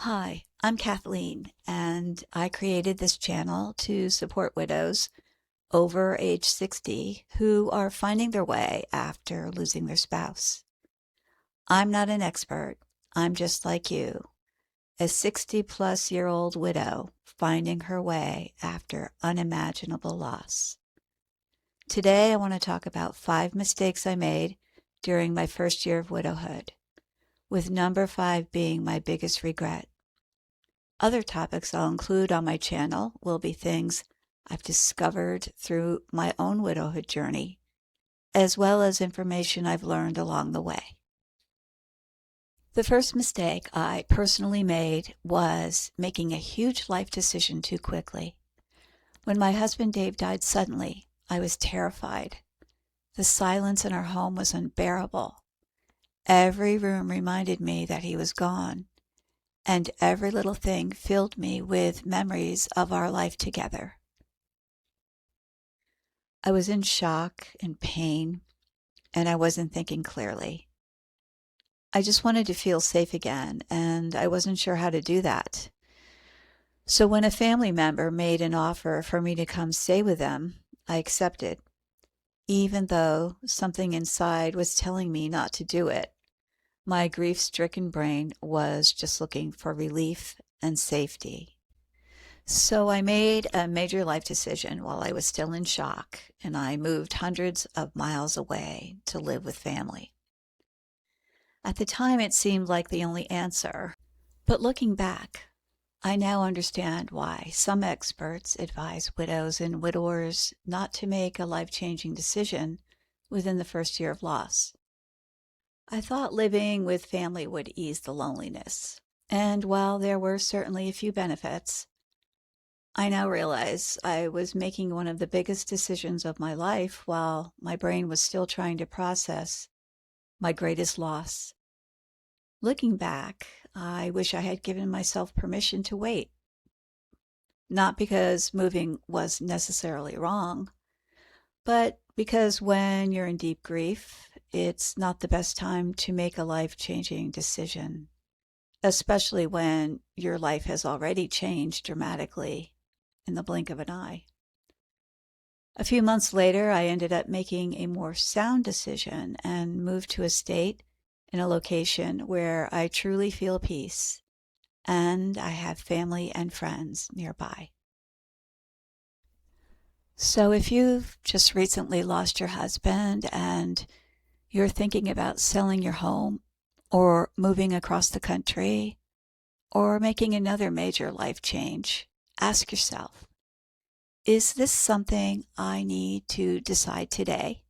Hi, I'm Kathleen, and I created this channel to support widows over age 60 who are finding their way after losing their spouse. I'm not an expert. I'm just like you, a 60-plus-year-old widow finding her way after unimaginable loss. Today, I want to talk about 5 mistakes I made during my first year of widowhood, with number 5 being my biggest regret. Other topics I'll include on my channel will be things I've discovered through my own widowhood journey, as well as information I've learned along the way. The first mistake I personally made was making a huge life decision too quickly. When my husband Dave died suddenly, I was terrified. The silence in our home was unbearable. Every room reminded me that he was gone, and every little thing filled me with memories of our life together. I was in shock and pain, and I wasn't thinking clearly. I just wanted to feel safe again, and I wasn't sure how to do that. So when a family member made an offer for me to come stay with them, I accepted, even though something inside was telling me not to do it. My grief-stricken brain was just looking for relief and safety. So I made a major life decision while I was still in shock, and I moved hundreds of miles away to live with family. At the time, it seemed like the only answer, but looking back, I now understand why some experts advise widows and widowers not to make a life-changing decision within the first year of loss. I thought living with family would ease the loneliness, and while there were certainly a few benefits, I now realize I was making one of the biggest decisions of my life while my brain was still trying to process my greatest loss. Looking back, I wish I had given myself permission to wait. Not because moving was necessarily wrong, but because when you're in deep grief, it's not the best time to make a life-changing decision, especially when your life has already changed dramatically in the blink of an eye. A few months later, I ended up making a more sound decision and moved to a state in a location where I truly feel peace, and I have family and friends nearby. So if you've just recently lost your husband and you're thinking about selling your home or moving across the country or making another major life change, ask yourself, is this something I need to decide today?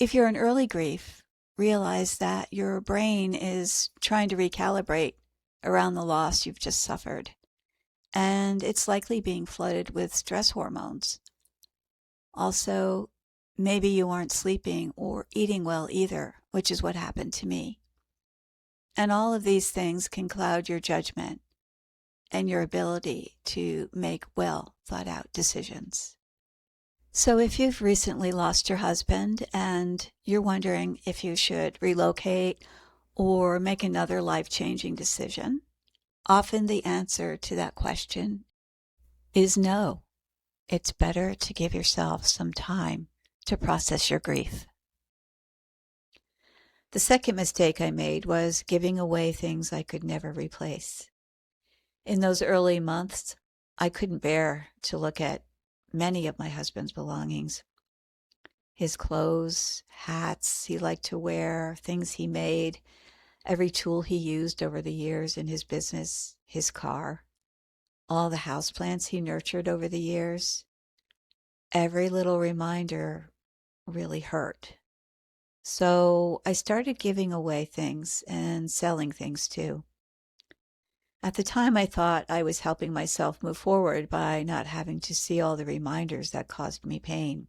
If you're in early grief, realize that your brain is trying to recalibrate around the loss you've just suffered, and it's likely being flooded with stress hormones. Also, maybe you aren't sleeping or eating well either, which is what happened to me. And all of these things can cloud your judgment and your ability to make well thought out decisions. So if you've recently lost your husband and you're wondering if you should relocate or make another life-changing decision, often the answer to that question is no. It's better to give yourself some time to process your grief. The second mistake I made was giving away things I could never replace. In those early months, I couldn't bear to look at many of my husband's belongings. His clothes, hats he liked to wear, things he made, every tool he used over the years in his business, his car, all the houseplants he nurtured over the years. Every little reminder really hurt. So I started giving away things and selling things too. At the time, I thought I was helping myself move forward by not having to see all the reminders that caused me pain.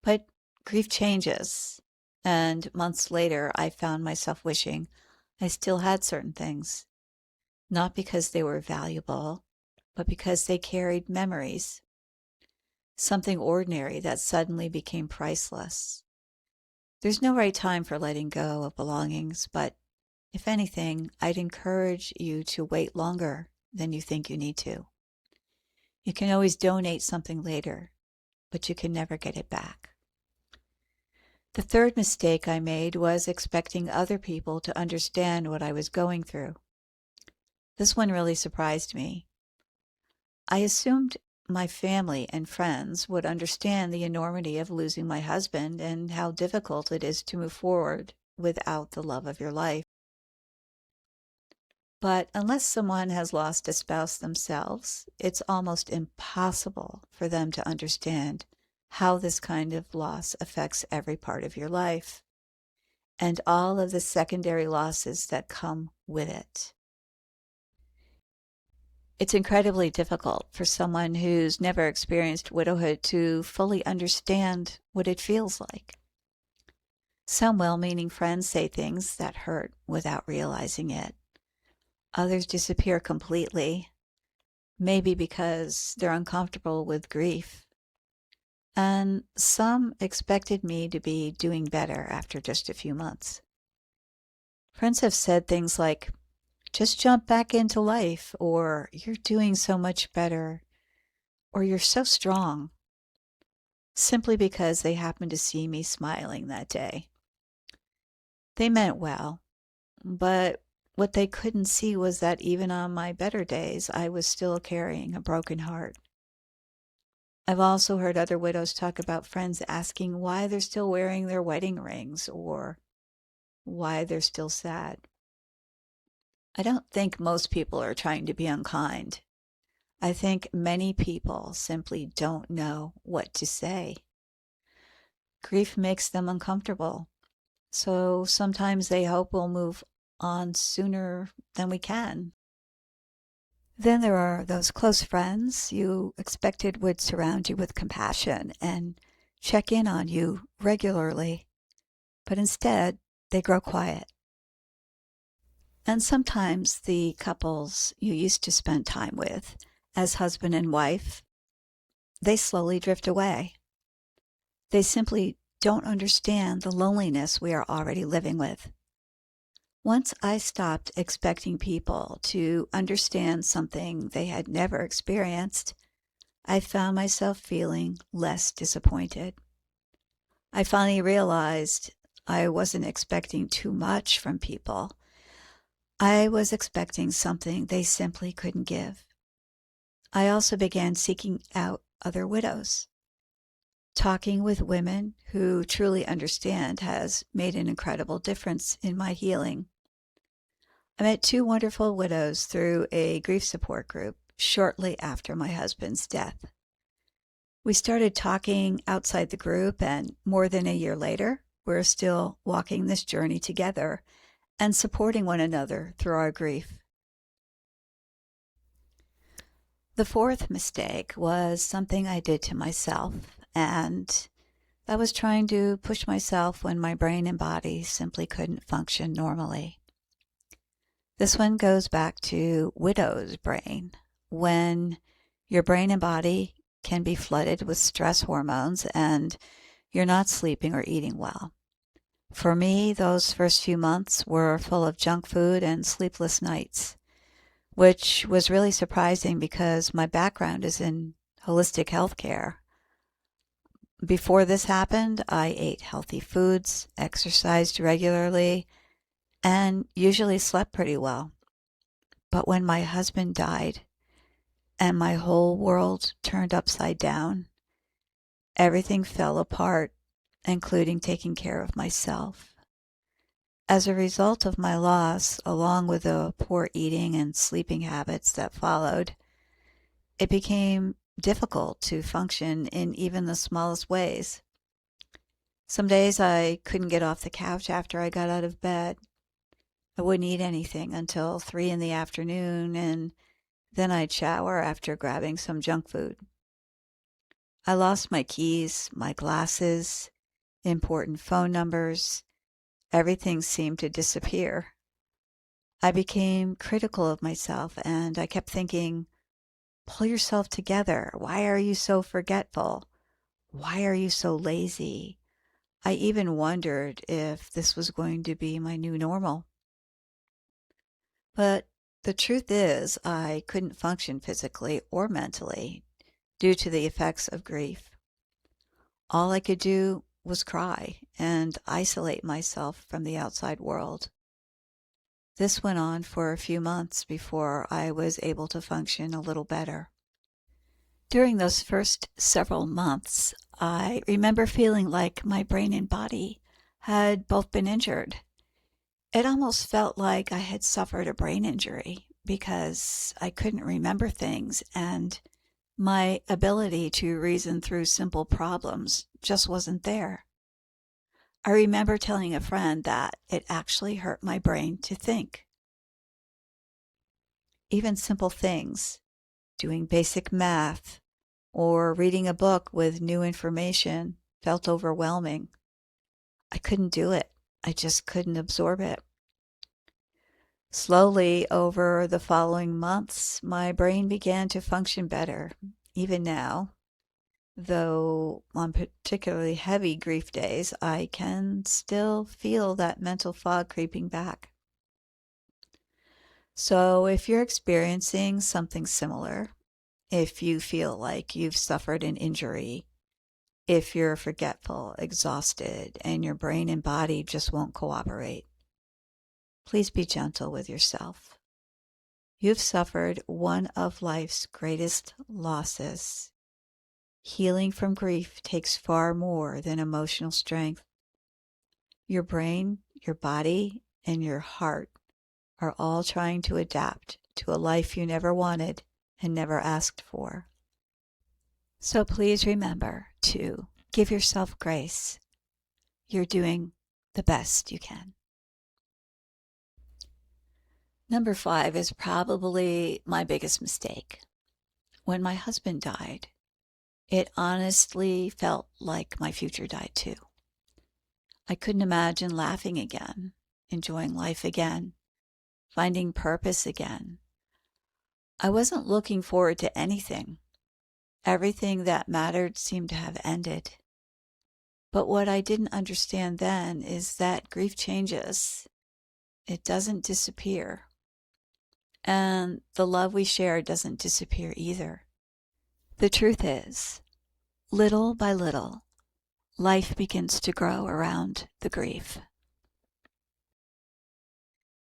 But grief changes, and months later, I found myself wishing I still had certain things, not because they were valuable, but because they carried memories, something ordinary that suddenly became priceless. There's no right time for letting go of belongings, but If anything, I'd encourage you to wait longer than you think you need to. You can always donate something later, but you can never get it back. The third mistake I made was expecting other people to understand what I was going through. This one really surprised me. I assumed my family and friends would understand the enormity of losing my husband and how difficult it is to move forward without the love of your life. But unless someone has lost a spouse themselves, it's almost impossible for them to understand how this kind of loss affects every part of your life and all of the secondary losses that come with it. It's incredibly difficult for someone who's never experienced widowhood to fully understand what it feels like. Some well-meaning friends say things that hurt without realizing it. Others disappear completely, maybe because they're uncomfortable with grief. And some expected me to be doing better after just a few months. Friends have said things like, just jump back into life, or you're doing so much better, or you're so strong, simply because they happened to see me smiling that day. They meant well, but what they couldn't see was that even on my better days, I was still carrying a broken heart. I've also heard other widows talk about friends asking why they're still wearing their wedding rings or why they're still sad. I don't think most people are trying to be unkind. I think many people simply don't know what to say. Grief makes them uncomfortable, so sometimes they hope we'll move on sooner than we can. Then there are those close friends you expected would surround you with compassion and check in on you regularly, but instead they grow quiet. And sometimes the couples you used to spend time with as husband and wife, they slowly drift away. They simply don't understand the loneliness we are already living with. Once I stopped expecting people to understand something they had never experienced, I found myself feeling less disappointed. I finally realized I wasn't expecting too much from people. I was expecting something they simply couldn't give. I also began seeking out other widows. Talking with women who truly understand has made an incredible difference in my healing. I met two wonderful widows through a grief support group shortly after my husband's death. We started talking outside the group, and more than a year later, we're still walking this journey together and supporting one another through our grief. The fourth mistake was something I did to myself, and that was trying to push myself when my brain and body simply couldn't function normally. This one goes back to widow's brain, when your brain and body can be flooded with stress hormones and you're not sleeping or eating well. For me, those first few months were full of junk food and sleepless nights, which was really surprising because my background is in holistic healthcare. Before this happened, I ate healthy foods, exercised regularly, and usually slept pretty well. But when my husband died and my whole world turned upside down, everything fell apart, including taking care of myself. As a result of my loss, along with the poor eating and sleeping habits that followed, it became difficult to function in even the smallest ways. Some days I couldn't get off the couch after I got out of bed. I wouldn't eat anything until 3 in the afternoon, and then I'd shower after grabbing some junk food. I lost my keys, my glasses, important phone numbers. Everything seemed to disappear. I became critical of myself, and I kept thinking, pull yourself together. Why are you so forgetful? Why are you so lazy? I even wondered if this was going to be my new normal. But the truth is, I couldn't function physically or mentally due to the effects of grief. All I could do was cry and isolate myself from the outside world. This went on for a few months before I was able to function a little better. During those first several months, I remember feeling like my brain and body had both been injured. It almost felt like I had suffered a brain injury because I couldn't remember things and my ability to reason through simple problems just wasn't there. I remember telling a friend that it actually hurt my brain to think. Even simple things, doing basic math or reading a book with new information, felt overwhelming. I couldn't do it. I just couldn't absorb it. Slowly, over the following months, my brain began to function better. Even now, though on particularly heavy grief days, I can still feel that mental fog creeping back. So if you're experiencing something similar, if you feel like you've suffered an injury, if you're forgetful, exhausted, and your brain and body just won't cooperate, please be gentle with yourself. You've suffered one of life's greatest losses. Healing from grief takes far more than emotional strength. Your brain, your body, and your heart are all trying to adapt to a life you never wanted and never asked for. So please remember to give yourself grace. You're doing the best you can. Number 5 is probably my biggest mistake. When my husband died, it honestly felt like my future died too. I couldn't imagine laughing again, enjoying life again, finding purpose again. I wasn't looking forward to anything. Everything that mattered seemed to have ended. But what I didn't understand then is that grief changes. It doesn't disappear. And the love we share doesn't disappear either. The truth is, little by little, life begins to grow around the grief.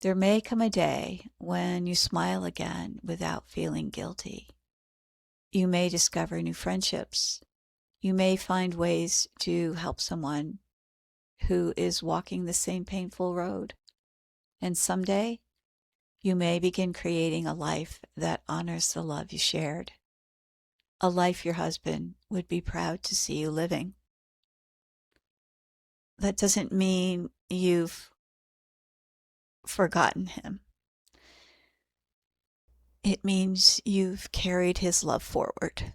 There may come a day when you smile again without feeling guilty. You may discover new friendships. You may find ways to help someone who is walking the same painful road. And someday, you may begin creating a life that honors the love you shared. A life your husband would be proud to see you living. That doesn't mean you've forgotten him. It means you've carried his love forward.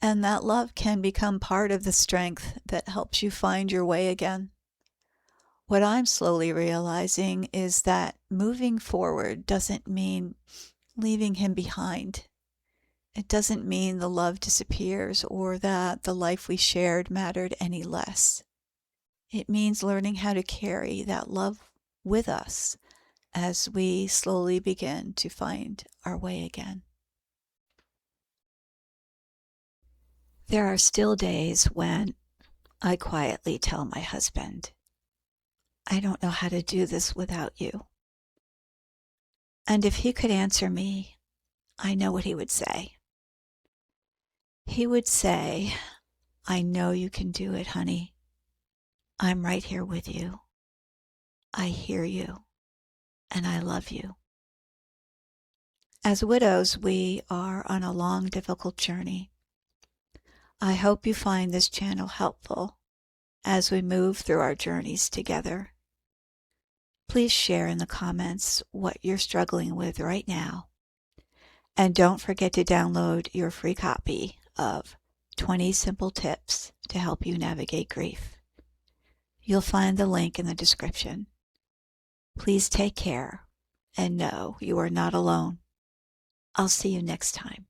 And that love can become part of the strength that helps you find your way again. What I'm slowly realizing is that moving forward doesn't mean leaving him behind. It doesn't mean the love disappears or that the life we shared mattered any less. It means learning how to carry that love with us as we slowly begin to find our way again. There are still days when I quietly tell my husband, I don't know how to do this without you. And if he could answer me, I know what he would say. He would say, I know you can do it, honey. I'm right here with you. I hear you, and I love you. As widows, we are on a long, difficult journey. I hope you find this channel helpful as we move through our journeys together. Please share in the comments what you're struggling with right now. And don't forget to download your free copy of 20 Simple Tips to help you navigate grief. You'll find the link in the description. Please take care and know you are not alone. I'll see you next time.